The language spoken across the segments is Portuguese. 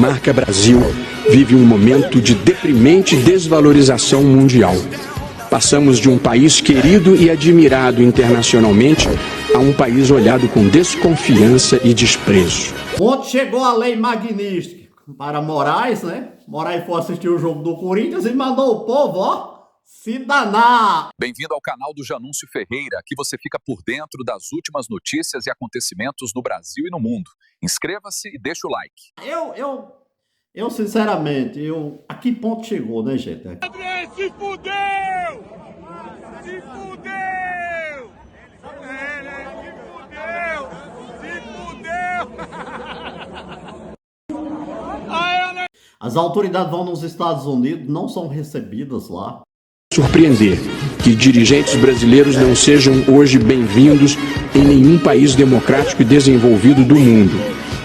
Marca Brasil vive um momento de deprimente desvalorização mundial. Passamos de um país querido e admirado internacionalmente a um país olhado com desconfiança e desprezo. Ontem chegou a lei Magnífica para Moraes, né? Moraes foi assistir o jogo do Corinthians e mandou o povo, ó, se danar. Bem-vindo ao canal do Janúncio Ferreira, aqui você fica por dentro das últimas notícias e acontecimentos no Brasil e no mundo. Inscreva-se e deixa o like. Eu sinceramente, a que ponto chegou, né, gente? André, se fudeu! Se fudeu! Se fudeu! As autoridades vão nos Estados Unidos, não são recebidas lá. Surpreender que dirigentes brasileiros não sejam hoje bem-vindos em nenhum país democrático e desenvolvido do mundo.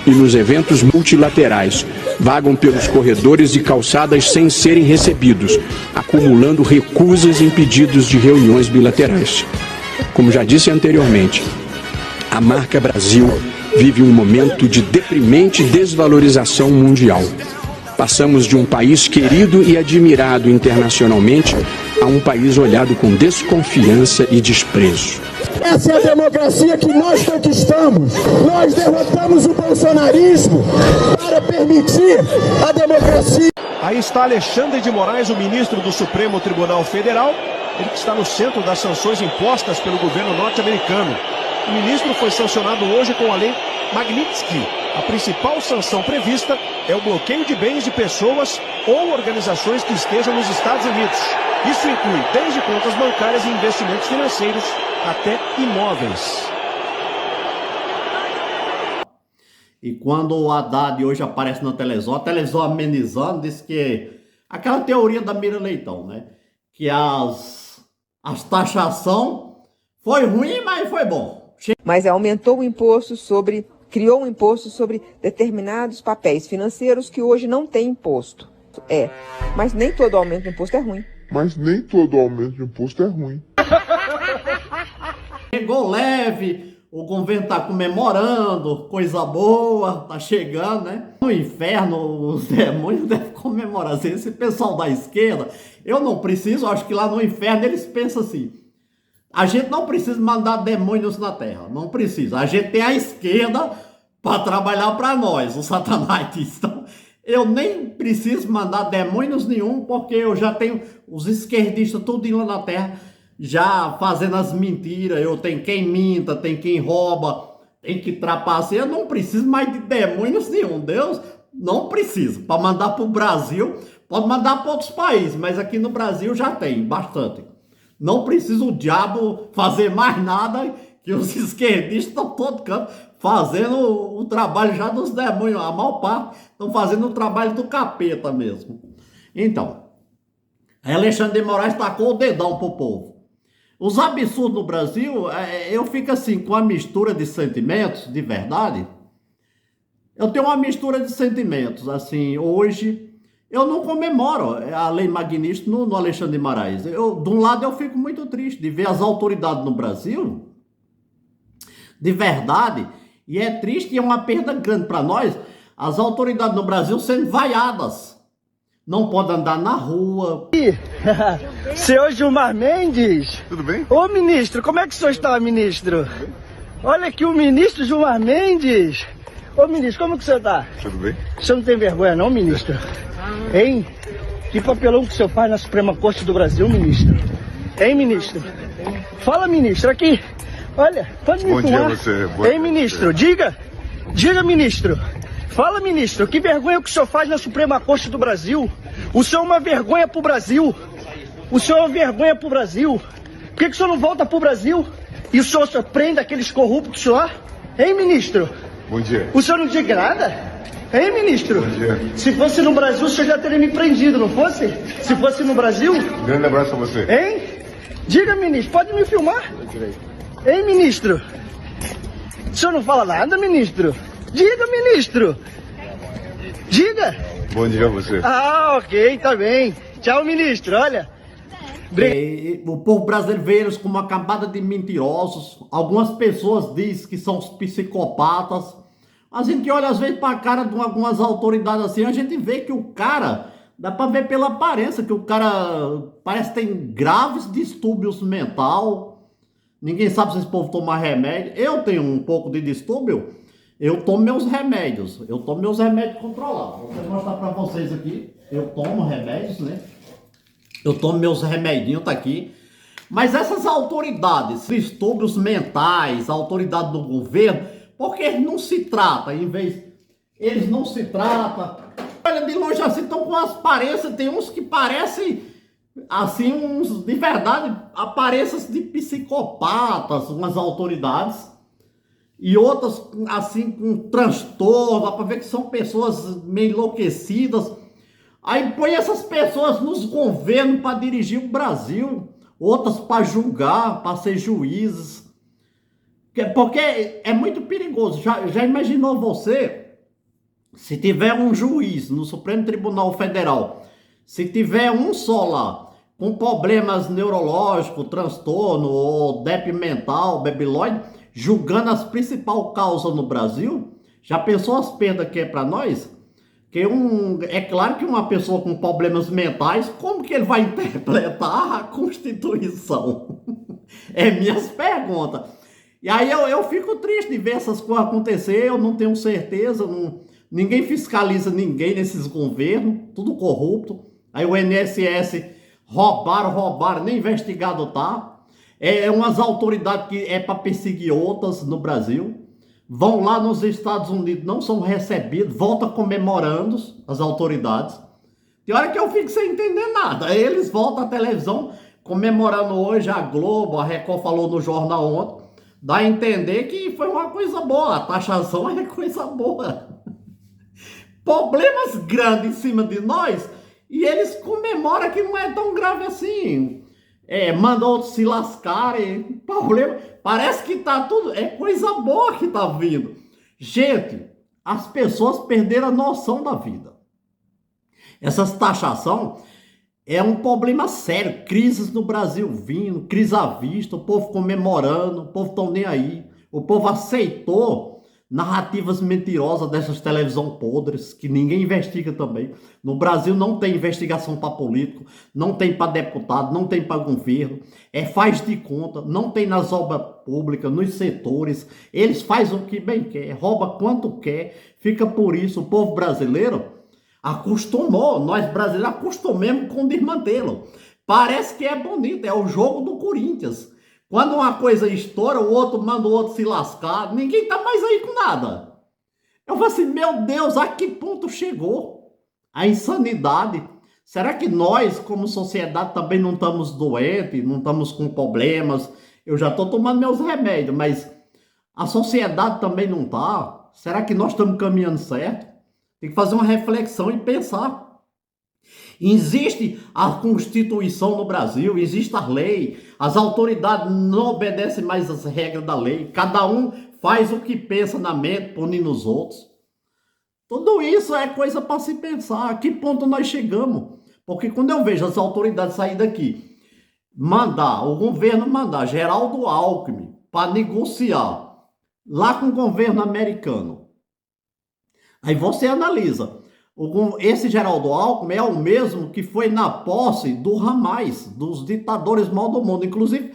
E nos eventos multilaterais, vagam pelos corredores e calçadas sem serem recebidos, acumulando recusas em pedidos de reuniões bilaterais. Como já disse anteriormente, a marca Brasil vive um momento de deprimente desvalorização mundial. Passamos de um país querido e admirado internacionalmente a um país olhado com desconfiança e desprezo. Essa é a democracia que nós conquistamos. Nós derrotamos o bolsonarismo para permitir a democracia. Aí está Alexandre de Moraes, o ministro do Supremo Tribunal Federal, ele que está no centro das sanções impostas pelo governo norte-americano. O ministro foi sancionado hoje com a lei Magnitsky. A principal sanção prevista é o bloqueio de bens de pessoas ou organizações que estejam nos Estados Unidos. Isso inclui desde contas bancárias e investimentos financeiros até imóveis. E quando o Haddad hoje aparece na televisão, a televisão amenizando, diz que aquela teoria da Mira Leitão, né? Que as taxação foi ruim, mas foi bom. Mas aumentou o imposto criou um imposto sobre determinados papéis financeiros que hoje não tem imposto. Mas nem todo aumento de imposto é ruim. Chegou leve, o governo tá comemorando, coisa boa, tá chegando, né? No inferno, os demônios devem comemorar. Esse pessoal da esquerda, eu não preciso, acho que lá no inferno eles pensam assim, a gente não precisa mandar demônios na terra, não precisa. A gente tem a esquerda para trabalhar para nós, o Satanás diz. Então, eu nem preciso mandar demônios nenhum, porque eu já tenho os esquerdistas tudo lá na terra, já fazendo as mentiras. Eu tenho quem minta, tem quem rouba, tem que trapacear. Eu não preciso mais de demônios nenhum. Deus não precisa. Para mandar para o Brasil, pode mandar para outros países, mas aqui no Brasil já tem bastante. Não precisa o diabo fazer mais nada, que os esquerdistas estão todo canto fazendo o trabalho já dos demônios. A maior parte estão fazendo o trabalho do capeta mesmo. Então, Alexandre de Moraes tacou o dedão pro povo. Os absurdos no Brasil, eu fico assim, com a mistura de sentimentos, de verdade. Eu tenho uma mistura de sentimentos, assim, hoje. Eu não comemoro a lei Magnitsky no Alexandre de Moraes. De um lado, eu fico muito triste de ver as autoridades no Brasil, de verdade, e é triste e é uma perda grande para nós, as autoridades no Brasil sendo vaiadas. Não pode andar na rua. Senhor Gilmar Mendes. Tudo bem? Ô ministro, como é que o senhor está, ministro? Olha aqui o ministro Gilmar Mendes. Ô ministro, como que o senhor está? Tudo bem? O senhor não tem vergonha não, ministro? Hein? Que papelão que o senhor faz na Suprema Corte do Brasil, ministro? Hein, ministro? Fala, ministro, aqui. Olha, pode me Bom filmar. dia, você. Hein, ministro? Diga, ministro. Fala, ministro, que vergonha que o senhor faz na Suprema Corte do Brasil? O senhor é uma vergonha pro Brasil. O senhor é uma vergonha pro Brasil. Por que o senhor não volta pro Brasil? E o senhor prende aqueles corruptos lá? Hein, ministro? Bom dia. O senhor não diga nada? Hein, ministro? Bom dia. Se fosse no Brasil, o senhor já teria me prendido, não fosse? Se fosse no Brasil? Grande abraço a você. Hein? Diga, ministro, pode me filmar? Hein, ministro? O senhor não fala nada, ministro? Diga, ministro. Diga. Bom dia a você. Ah, ok, tá bem. Tchau, ministro, olha. O povo brasileiro vê eles como uma camada de mentirosos. Algumas pessoas dizem que são os psicopatas. A gente olha às vezes para a cara de algumas autoridades assim, a gente vê que o cara, dá para ver pela aparência, que o cara parece que tem graves distúrbios mental. Ninguém sabe se esse povo toma remédio. Eu tenho um pouco de distúrbio, eu tomo meus remédios. Eu tomo meus remédios controlados. Vou mostrar para vocês aqui. Eu tomo remédios, né? Eu tomo meus remedinhos, tá aqui. Mas essas autoridades, distúrbios mentais, autoridade do governo, porque eles não se tratam, em vez... Eles não se tratam. Olha, de longe assim, estão com as aparências, tem uns que parecem, assim, uns, de verdade, aparências de psicopatas, umas autoridades. E outras, assim, com transtorno, dá para ver que são pessoas meio enlouquecidas. Aí põe essas pessoas nos governos para dirigir o Brasil, outras para julgar, para ser juízes. Porque é muito perigoso. Já imaginou você, se tiver um juiz no Supremo Tribunal Federal, se tiver um só lá, com problemas neurológicos, transtorno, ou débil mental, babilóide, julgando as principais causas no Brasil, já pensou as perdas que é para nós? É claro que uma pessoa com problemas mentais, como que ele vai interpretar a Constituição? É minhas perguntas. E aí eu fico triste de ver essas coisas acontecer, eu não tenho certeza, ninguém fiscaliza ninguém nesses governos, tudo corrupto. Aí o INSS roubaram, nem investigado tá. É umas autoridades que é para perseguir outras no Brasil. Vão lá nos Estados Unidos, não são recebidos, voltam comemorando as autoridades. Tem hora que eu fico sem entender nada. Eles voltam à televisão comemorando hoje, a Globo, a Record falou no jornal ontem. Dá a entender que foi uma coisa boa, a taxação é coisa boa. Problemas grandes em cima de nós e eles comemoram que não é tão grave assim. Manda outros se lascarem, problema. Parece que tá tudo, é coisa boa que tá vindo. Gente, as pessoas perderam a noção da vida. Essas taxação é um problema sério. Crises no Brasil vindo, crise à vista, o povo comemorando, o povo tão nem aí. O povo aceitou narrativas mentirosas dessas televisões podres, que ninguém investiga também. No Brasil não tem investigação para político, não tem para deputado, não tem para governo. Faz de conta, não tem nas obras públicas, nos setores. Eles fazem o que bem quer, rouba quanto quer. Fica por isso, o povo brasileiro acostumou, nós brasileiros acostumamos com desmantê-lo. Parece que é bonito, é o jogo do Corinthians. Quando uma coisa estoura, o outro manda o outro se lascar, ninguém tá mais aí com nada. Eu falo assim, meu Deus, a que ponto chegou a insanidade? Será que nós, como sociedade, também não estamos doentes, não estamos com problemas? Eu já estou tomando meus remédios, mas a sociedade também não está? Será que nós estamos caminhando certo? Tem que fazer uma reflexão e pensar. Existe a Constituição no Brasil, existe a lei, as autoridades não obedecem mais as regras da lei, cada um faz o que pensa na mente, punindo os outros. Tudo isso é coisa para se pensar, a que ponto nós chegamos? Porque quando eu vejo as autoridades sair daqui, o governo mandar Geraldo Alckmin para negociar lá com o governo americano, aí você analisa, esse Geraldo Alckmin é o mesmo que foi na posse do Hamas, dos ditadores mal do mundo. Inclusive,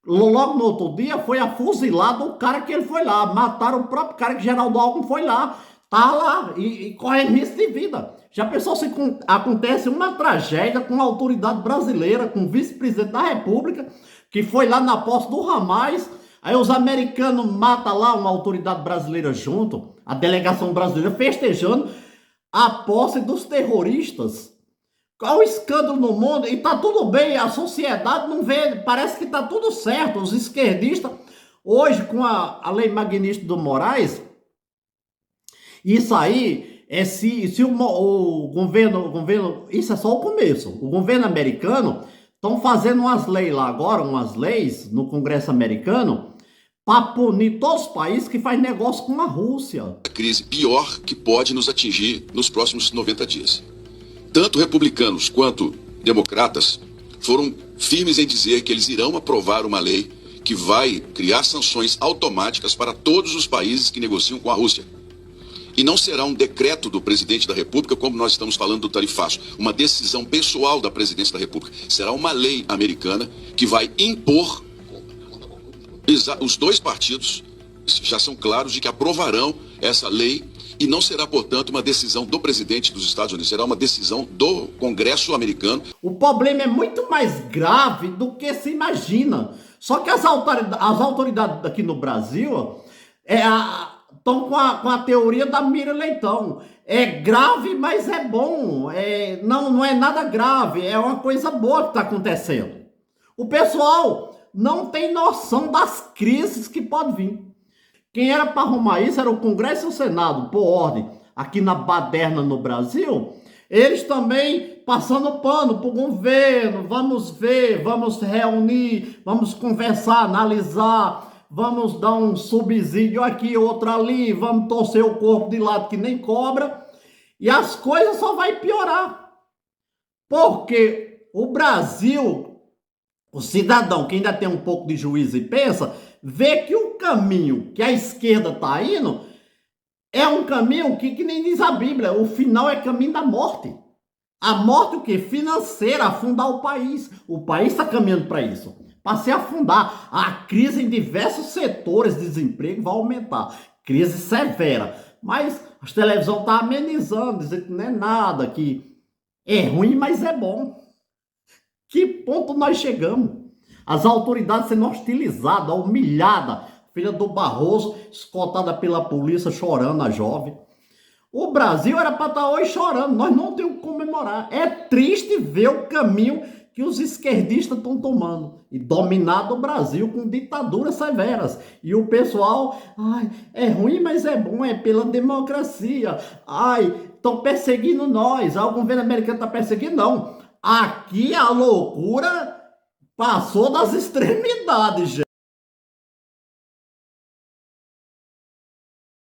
logo no outro dia foi afuzilado o cara que ele foi lá. Mataram o próprio cara que Geraldo Alckmin foi lá. Tá lá e corre risco de vida. Já pensou se acontece uma tragédia com a autoridade brasileira, com o vice-presidente da República, que foi lá na posse do Hamas. Aí os americanos matam lá uma autoridade brasileira junto, a delegação brasileira festejando a posse dos terroristas. Qual o escândalo no mundo? E tá tudo bem, a sociedade não vê, parece que tá tudo certo. Os esquerdistas, hoje com a lei Magnitsky do Moraes, isso aí, se o governo, isso é só o começo. O governo americano estão fazendo umas leis lá agora, umas leis no Congresso americano, para punir todos os países que fazem negócio com a Rússia. A crise pior que pode nos atingir nos próximos 90 dias. Tanto republicanos quanto democratas foram firmes em dizer que eles irão aprovar uma lei que vai criar sanções automáticas para todos os países que negociam com a Rússia. E não será um decreto do presidente da República, como nós estamos falando do tarifaço, uma decisão pessoal da presidência da República. Será uma lei americana que vai impor. Os dois partidos já são claros de que aprovarão essa lei e não será, portanto, uma decisão do presidente dos Estados Unidos, será uma decisão do Congresso americano. O problema é muito mais grave do que se imagina. Só que as autoridades aqui no Brasil estão com a teoria da Mira Leitão. É grave, mas é bom. Não é nada grave, é uma coisa boa que está acontecendo. O pessoal não tem noção das crises que podem vir. Quem era para arrumar isso era o Congresso e o Senado, por ordem. Aqui na baderna no Brasil, eles também passando pano para o governo. Vamos ver, vamos reunir, vamos conversar, analisar, vamos dar um subsídio aqui, outro ali, vamos torcer o corpo de lado que nem cobra. E as coisas só vai piorar. Porque o Brasil, o cidadão que ainda tem um pouco de juízo e pensa, vê que o caminho que a esquerda está indo é um caminho que nem diz a Bíblia, o final é caminho da morte. A morte o quê? Financeira, afundar o país. O país está caminhando para isso, para se afundar. A crise em diversos setores de desemprego vai aumentar. Crise severa. Mas a televisão está amenizando, dizendo que não é nada, que é ruim, mas é bom. Que ponto nós chegamos? As autoridades sendo hostilizadas, humilhadas. Filha do Barroso, escoltada pela polícia, chorando a jovem. O Brasil era para estar hoje chorando. Nós não temos que comemorar. É triste ver o caminho que os esquerdistas estão tomando. E dominado o Brasil com ditaduras severas. E o pessoal, é ruim, mas é bom, é pela democracia. Estão perseguindo nós. O governo americano está perseguindo, não. Aqui a loucura passou das extremidades, gente.